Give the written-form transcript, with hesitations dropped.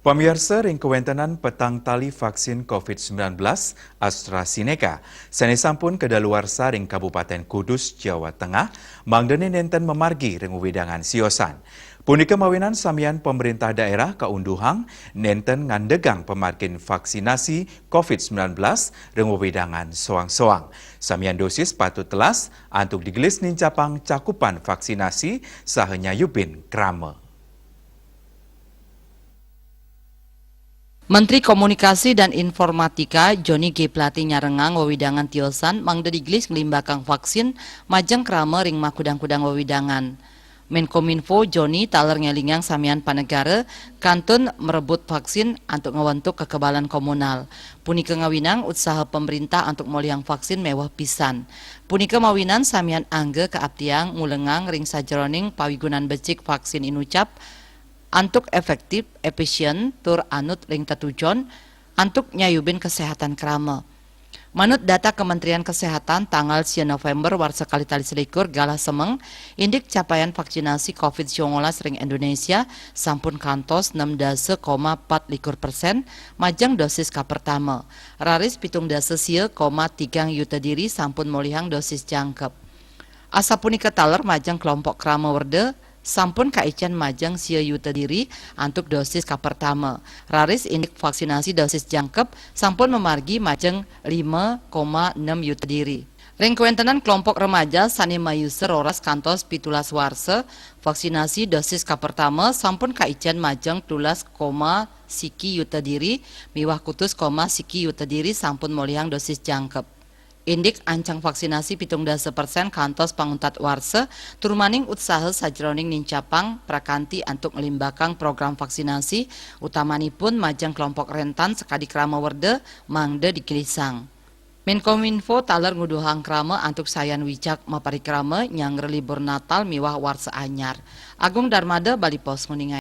Pemirsa ring kewentenan petang tali vaksin COVID-19 AstraZeneca. Sane sampun kedaluarsa ring Kabupaten Kudus, Jawa Tengah, mangdene nenten memargi ring wedangan siosan. Punika mawinan samian pemerintah daerah kaunduhang nenten ngandegang pemargin vaksinasi COVID-19 ring wedangan soang-soang. Samian dosis patut telas antuk digelis nincapang cakupan vaksinasi sahenya yubin krame. Menteri Komunikasi dan Informatika Johnny G. Plate nyarengang wewidangan tiosan mangda diglis ngelimbakang vaksin majeng krame ring makudang-kudang wewidangan. Menkominfo Johnny taler ngelingang samian panegara kantun merebut vaksin untuk ngewentuk kekebalan komunal. Punika ngawinang usaha pemerintah untuk moliang vaksin mewah pisan. Punika mawinan samian angge keabtiang ngulengang ring sajeroning pawigunan becik vaksin inucap antuk efektif, efisien, tur anut ring tatujon, antuk nyayubin kesehatan krame. Manut data Kementerian Kesehatan tanggal 10 November warsa kali tali selikur galah semeng, indik capaian vaksinasi COVID-19 ring Indonesia sampun kantos 16,4%, majang dosis ka pertama. Raris pitung dasa 3 juta diri sampun molihang dosis jangkep. Asa punika taler majang kelompok krama werde, sampun kaician majang 1 juta diri antuk dosis ka pertama. Raris indik vaksinasi dosis jangkep sampun memargi majang 5,6 juta diri. Ring kewentenan kelompok remaja sani mayuser roras kantos 17 warsa vaksinasi dosis ka pertama sampun kaician majang 12, siki juta diri miwah kutus, siki juta diri sampun molihang dosis jangkep. Indik ancang vaksinasi 17% kantos panguntat warsa turmaning usaha sajroning nincapang prakanti antuk ngelimbakang program vaksinasi utamanipun majang kelompok rentan sekadi krama werde mangde dikilisang. Menkominfo taler nguduhang krama antuk sayan wicak mapari krama nyangger libur Natal miwah warsa anyar. Agung Darmada Bali Pos Kuningan.